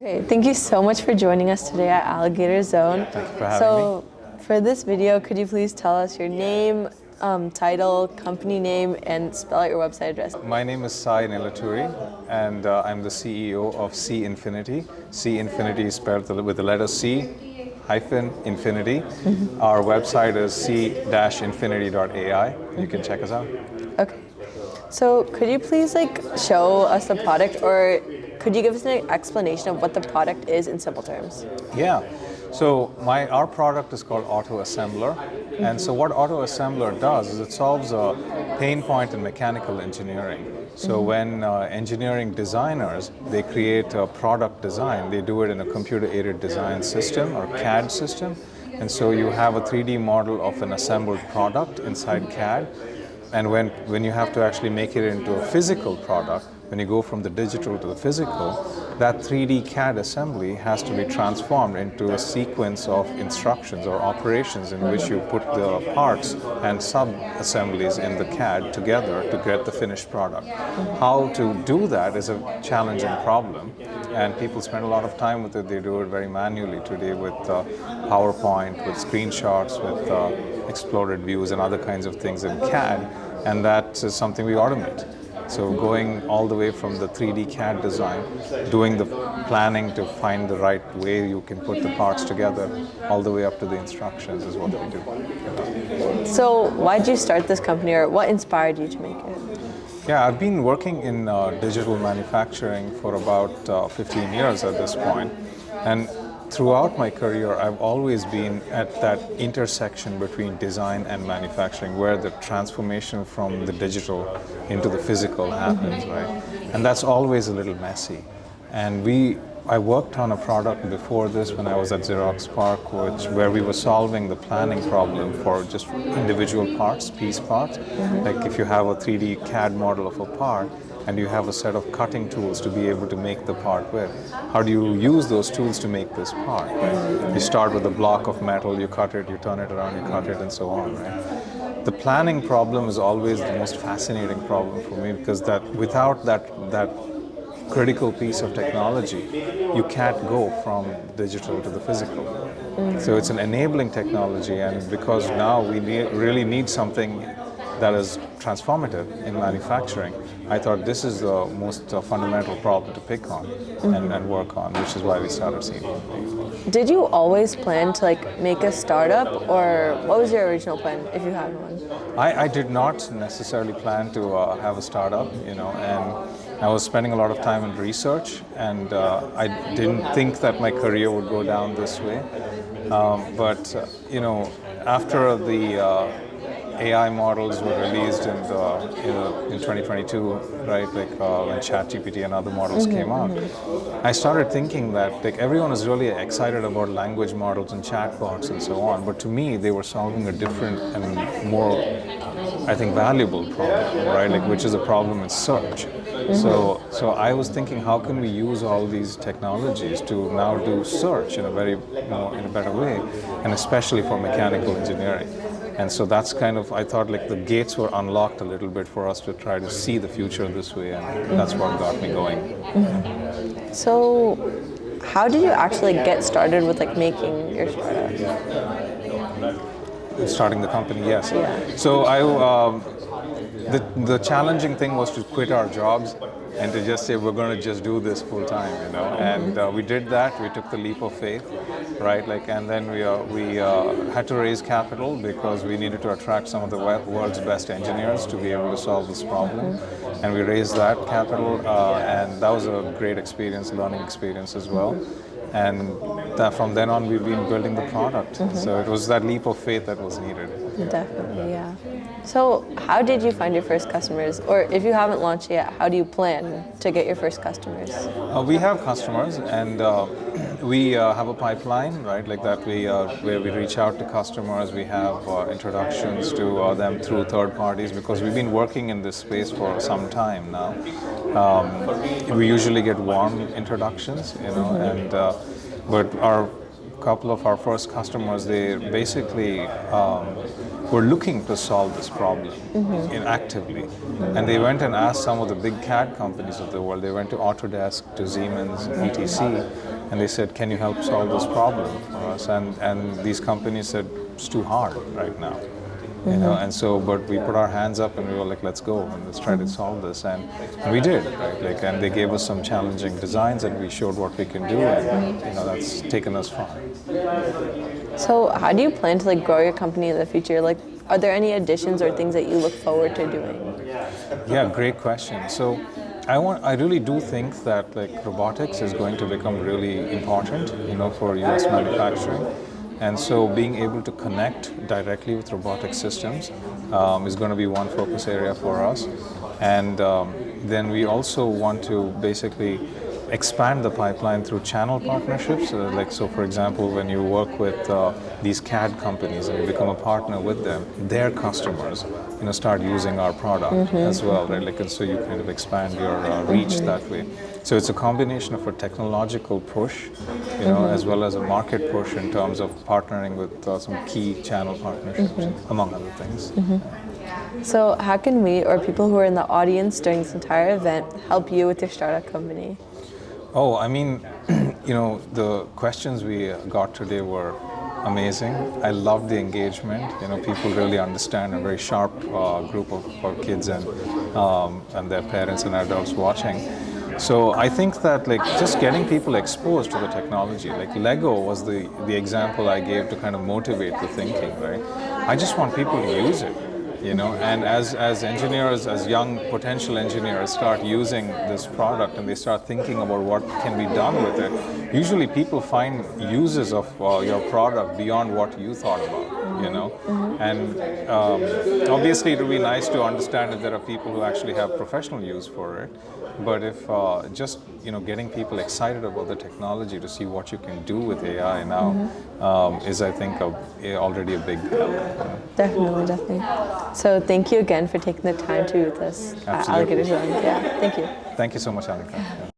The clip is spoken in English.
Okay, thank you so much for joining us today at AlligatorZone. Thank you for having me. For this video, could you please tell us your name, title, company name, and spell out your website address? My name is Sai Nelaturi, and I'm the CEO of C Infinity. C Infinity is spelled with the letter C hyphen infinity. Our website is c-infinity.ai. You can check us out. Okay. So could you please show us the product, or could you give us an explanation of what the product is in simple terms? Yeah. So our product is called Auto Assembler. And so what Auto Assembler does is it solves a pain point in mechanical engineering. So when engineering designers, they create a product design, they do it in a computer-aided design system or CAD system. And so you have a 3D model of an assembled product inside CAD. And when you have to actually make it into a physical product, when you go from the digital to the physical, that 3D CAD assembly has to be transformed into a sequence of instructions or operations in which you put the parts and sub-assemblies in the CAD together to get the finished product. How to do that is a challenging problem, and people spend a lot of time with it. They do it very manually today with PowerPoint, with screenshots, with exploded views and other kinds of things in CAD, and that is something we automate. So going all the way from the 3D CAD design, doing the planning to find the right way you can put the parts together, all the way up to the instructions is what we do. So why did you start this company, or what inspired you to make it? Yeah, I've been working in digital manufacturing for about 15 years at this point. And throughout my career, I've always been at that intersection between design and manufacturing, where the transformation from the digital into the physical happens, right? And that's always a little messy. And I worked on a product before this when I was at Xerox PARC, where we were solving the planning problem for just individual parts, piece parts. Like if you have a 3D CAD model of a part, and you have a set of cutting tools to be able to make the part with. How do you use those tools to make this part, right? You start with a block of metal, you cut it, you turn it around, you cut it, and so on, right? The planning problem is always the most fascinating problem for me, because without that critical piece of technology, you can't go from digital to the physical. So it's an enabling technology, and because now we really need something that is transformative in manufacturing, I thought this is the most fundamental problem to pick on and work on, which is why we started Seed. Did you always plan to make a startup, or what was your original plan, if you had one? I did not necessarily plan to have a startup, and I was spending a lot of time in research, and I didn't think that my career would go down this way. But after the AI models were released in 2022, right? When ChatGPT and other models came out, I started thinking that everyone is really excited about language models and chatbots and so on, but to me they were solving a different and more, I think, valuable problem, right? Which is a problem in search. So I was thinking, how can we use all these technologies to now do search in a better way, and especially for mechanical engineering. And so that's I thought the gates were unlocked a little bit for us to try to see the future this way, and that's what got me going. So how did you actually get started with making your startup? Starting the company, yes. Yeah. So the challenging thing was to quit our jobs and to just say, we're going to just do this full time, And we did that. We took the leap of faith, right? And then we had to raise capital because we needed to attract some of the world's best engineers to be able to solve this problem. And we raised that capital, and that was a great experience, learning experience as well. And from then on, we've been building the product. So it was that leap of faith that was needed. Definitely, yeah. So how did you find your first customers? Or if you haven't launched yet, how do you plan to get your first customers? We have customers, and we have a pipeline, right? Where we reach out to customers. We have introductions to them through third parties, because we've been working in this space for some time now. We usually get warm introductions, but a couple of our first customers, they basically were looking to solve this problem actively. And they went and asked some of the big CAD companies of the world. They went to Autodesk, to Siemens, etc. and they said, can you help solve this problem for us? And these companies said, it's too hard right now. You know, and so, but we put our hands up and we were like, let's go and let's try to solve this, and we did, right? Like, and they gave us some challenging designs, and we showed what we can do, and you know, that's taken us far. So, how do you plan to like grow your company in the future? Like, are there any additions or things that you look forward to doing? Yeah, great question. So, I really do think that like robotics is going to become really important, you know, for U.S. manufacturing. And so being able to connect directly with robotic systems is going to be one focus area for us. And then we also want to basically expand the pipeline through channel partnerships. Like, so for example, when you work with these CAD companies and you become a partner with them, their customers, you know, start using our product as well, right? Like, and so you kind of expand your reach that way. So it's a combination of a technological push, you know, as well as a market push in terms of partnering with some key channel partnerships, among other things. So how can we, or people who are in the audience during this entire event, help you with your startup company? Oh, I mean, you know, the questions we got today were amazing. I love the engagement. You know, people really understand, a very sharp group of kids and their parents and adults watching. So I think that like just getting people exposed to the technology, like Lego was the example I gave to kind of motivate the thinking, right? I just want people to use it, you know, and as engineers, as young potential engineers start using this product and they start thinking about what can be done with it, usually people find uses of your product beyond what you thought about, you know. And obviously it would be nice to understand if there are people who actually have professional use for it. But if just, you know, getting people excited about the technology to see what you can do with AI now is, I think, already a big help. Definitely, definitely. So thank you again for taking the time to be with us at AlligatorZone. Yeah, thank you. Thank you so much, Alika.